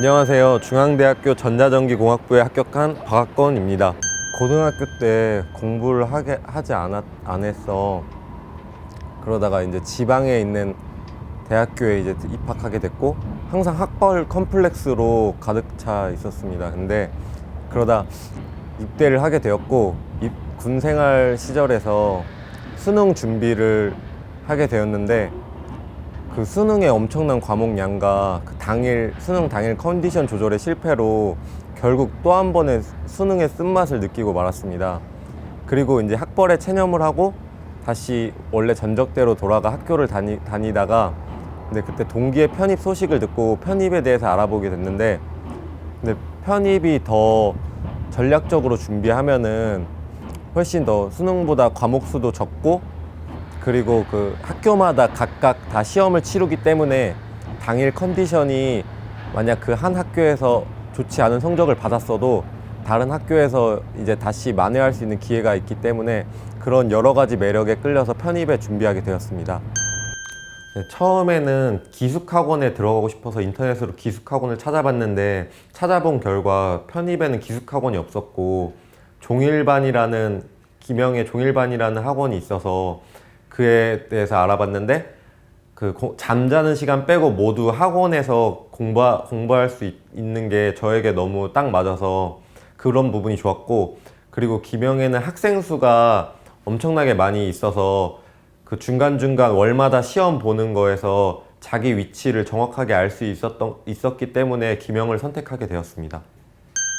안녕하세요. 중앙대학교 전자전기공학부에 합격한 박학건입니다. 고등학교 때 공부를 하지 안 했어. 그러다가 이제 지방에 있는 대학교에 이제 입학하게 됐고, 항상 학벌 컴플렉스로 가득 차 있었습니다. 근데 그러다 입대를 하게 되었고, 군 생활 시절에서 수능 준비를 하게 되었는데, 그 수능의 엄청난 과목량과 그 수능 당일 컨디션 조절의 실패로 결국 또 한 번의 수능의 쓴맛을 느끼고 말았습니다. 그리고 이제 학벌에 체념을 하고 다시 원래 전적대로 돌아가 학교를 다니다가, 근데 그때 동기의 편입 소식을 듣고 편입에 대해서 알아보게 됐는데, 근데 편입이 더 전략적으로 준비하면은 훨씬 더 수능보다 과목 수도 적고, 그리고 그 학교마다 각각 다 시험을 치르기 때문에 당일 컨디션이 만약 그 한 학교에서 좋지 않은 성적을 받았어도 다른 학교에서 이제 다시 만회할 수 있는 기회가 있기 때문에 그런 여러 가지 매력에 끌려서 편입에 준비하게 되었습니다. 네, 처음에는 기숙학원에 들어가고 싶어서 인터넷으로 기숙학원을 찾아봤는데, 찾아본 결과 편입에는 기숙학원이 없었고 기명의 종일반이라는 학원이 있어서 그에 대해서 알아봤는데, 잠자는 시간 빼고 모두 학원에서 공부할 수 있는 게 저에게 너무 딱 맞아서 그런 부분이 좋았고, 그리고 기명에는 학생 수가 엄청나게 많이 있어서 그 중간중간 월마다 시험 보는 거에서 자기 위치를 정확하게 알 수 있었기 때문에 기명을 선택하게 되었습니다.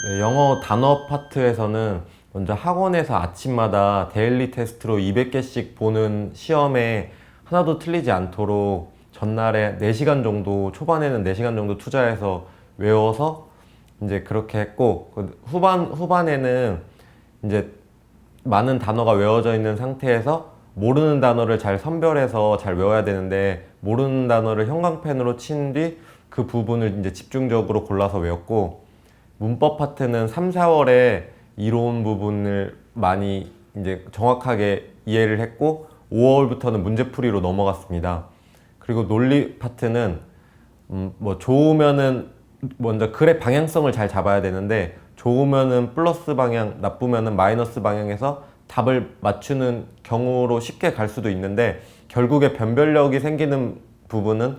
네, 영어 단어 파트에서는 먼저 학원에서 아침마다 데일리 테스트로 200개씩 보는 시험에 하나도 틀리지 않도록 전날에 4시간 정도, 초반에는 4시간 정도 투자해서 외워서 이제 그렇게 했고, 후반에는 이제 많은 단어가 외워져 있는 상태에서 모르는 단어를 잘 선별해서 잘 외워야 되는데, 모르는 단어를 형광펜으로 친 뒤 그 부분을 이제 집중적으로 골라서 외웠고, 문법 파트는 3, 4월에 이론 부분을 많이 이제 정확하게 이해를 했고, 5월부터는 문제풀이로 넘어갔습니다. 그리고 논리 파트는 좋으면은 먼저 글의 방향성을 잘 잡아야 되는데, 좋으면은 플러스 방향, 나쁘면은 마이너스 방향에서 답을 맞추는 경우로 쉽게 갈 수도 있는데, 결국에 변별력이 생기는 부분은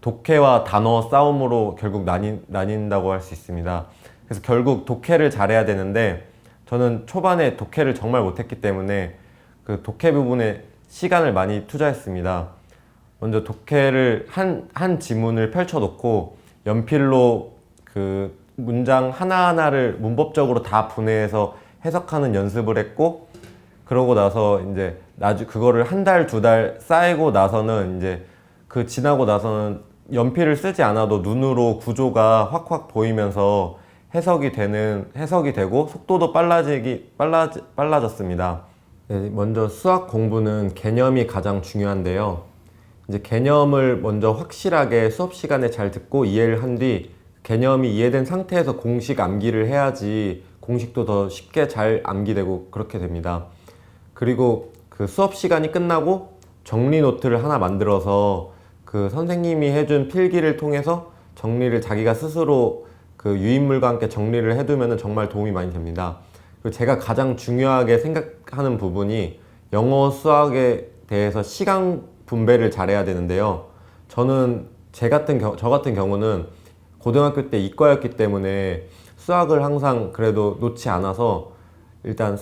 독해와 단어 싸움으로 결국 나뉜다고 할 수 있습니다. 그래서 결국 독해를 잘해야 되는데, 저는 초반에 독해를 정말 못했기 때문에 그 독해 부분에 시간을 많이 투자했습니다. 먼저 독해를 한 지문을 펼쳐놓고 연필로 그 문장 하나하나를 문법적으로 다 분해해서 해석하는 연습을 했고, 그러고 나서 이제 그거를 한 달, 2달 쌓이고 나서는 이제 지나고 나서는 연필을 쓰지 않아도 눈으로 구조가 확확 보이면서 해석이 되고 속도도 빨라졌습니다. 네, 먼저 수학 공부는 개념이 가장 중요한데요. 이제 개념을 먼저 확실하게 수업 시간에 잘 듣고 이해를 한 뒤, 개념이 이해된 상태에서 공식 암기를 해야지 공식도 더 쉽게 잘 암기되고 그렇게 됩니다. 그리고 그 수업 시간이 끝나고 정리 노트를 하나 만들어서 그 선생님이 해준 필기를 통해서 정리를 자기가 스스로 그 유인물과 함께 정리를 해두면 정말 도움이 많이 됩니다. 그리고 제가 가장 중요하게 생각하는 부분이 영어 수학에 대해서 시간 분배를 잘해야 되는데요. 저 같은 경우는 고등학교 때 이과였기 때문에 수학을 항상 그래도 놓지 않아서, 일단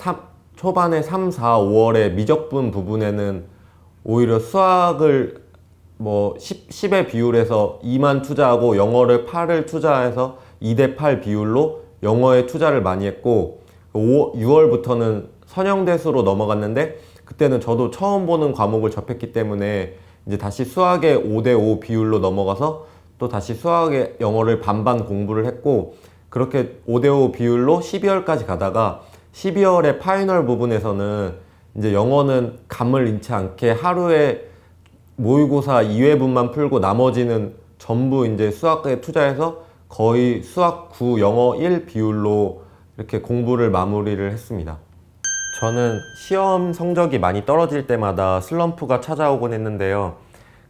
초반에 3, 4, 5월에 미적분 부분에는 오히려 수학을 10의 비율에서 2만 투자하고 영어를 8을 투자해서 2대 8 비율로 영어에 투자를 많이 했고, 6월부터는 선형대수로 넘어갔는데, 그때는 저도 처음 보는 과목을 접했기 때문에 이제 다시 수학에 5대 5 비율로 넘어가서 또 다시 수학에 영어를 반반 공부를 했고, 그렇게 5대 5 비율로 12월까지 가다가 12월의 파이널 부분에서는 이제 영어는 감을 잃지 않게 하루에 모의고사 2회분만 풀고 나머지는 전부 이제 수학에 투자해서 거의 수학 9, 영어 1 비율로 이렇게 공부를 마무리를 했습니다. 저는 시험 성적이 많이 떨어질 때마다 슬럼프가 찾아오곤 했는데요.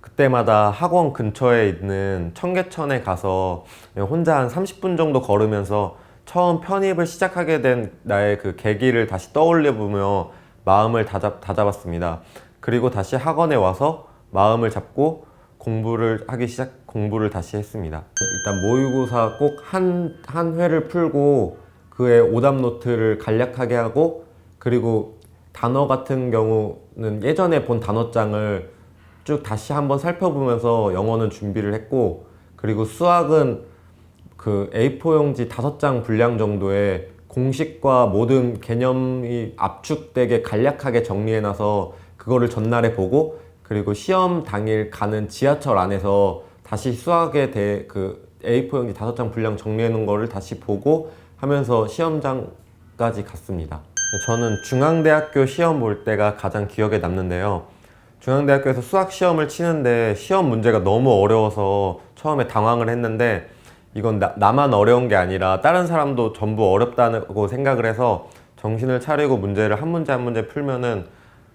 그때마다 학원 근처에 있는 청계천에 가서 혼자 한 30분 정도 걸으면서 처음 편입을 시작하게 된 나의 그 계기를 다시 떠올려 보며 마음을 다잡았습니다. 그리고 다시 학원에 와서 마음을 잡고 공부를 다시 했습니다. 일단 모의고사 꼭 한 회를 풀고 그의 오답 노트를 간략하게 하고, 그리고 단어 같은 경우는 예전에 본 단어장을 쭉 다시 한번 살펴보면서 영어는 준비를 했고, 그리고 수학은 그 A4 용지 5장 분량 정도의 공식과 모든 개념이 압축되게 간략하게 정리해놔서 그거를 전날에 보고, 그리고 시험 당일 가는 지하철 안에서 다시 수학에 대해 그 A4 용지 5장 분량 정리해놓은 거를 다시 보고 하면서 시험장까지 갔습니다. 저는 중앙대학교 시험 볼 때가 가장 기억에 남는데요. 중앙대학교에서 수학 시험을 치는데 시험 문제가 너무 어려워서 처음에 당황을 했는데, 이건 나만 어려운 게 아니라 다른 사람도 전부 어렵다고 생각을 해서 정신을 차리고 문제를 한 문제 한 문제 풀면은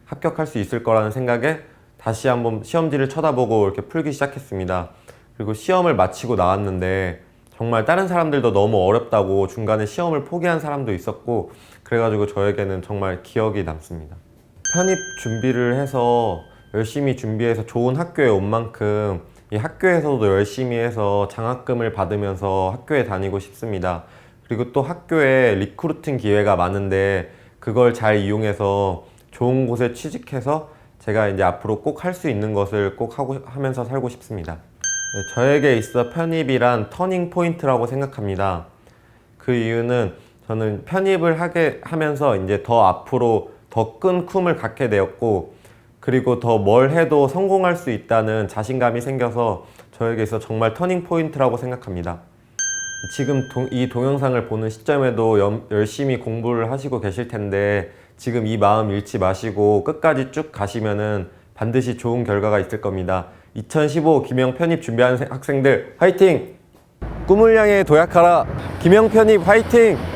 합격할 수 있을 거라는 생각에 다시 한번 시험지를 쳐다보고 이렇게 풀기 시작했습니다. 그리고 시험을 마치고 나왔는데 정말 다른 사람들도 너무 어렵다고 중간에 시험을 포기한 사람도 있었고, 그래가지고 저에게는 정말 기억이 남습니다. 편입 준비를 해서 열심히 준비해서 좋은 학교에 온 만큼 이 학교에서도 열심히 해서 장학금을 받으면서 학교에 다니고 싶습니다. 그리고 또 학교에 리크루팅 기회가 많은데 그걸 잘 이용해서 좋은 곳에 취직해서 제가 이제 앞으로 꼭 할 수 있는 것을 꼭 하면서 살고 싶습니다. 네, 저에게 있어 편입이란 터닝 포인트라고 생각합니다. 그 이유는 저는 편입을 하면서 이제 더 앞으로 더 큰 꿈을 갖게 되었고, 그리고 더 뭘 해도 성공할 수 있다는 자신감이 생겨서 저에게 있어 정말 터닝 포인트라고 생각합니다. 지금 이 동영상을 보는 시점에도 열심히 공부를 하시고 계실 텐데, 지금 이 마음 잃지 마시고 끝까지 쭉 가시면은 반드시 좋은 결과가 있을 겁니다. 2015 기명 편입 준비하는 학생들 화이팅! 꿈을 향해 도약하라! 기명 편입 화이팅!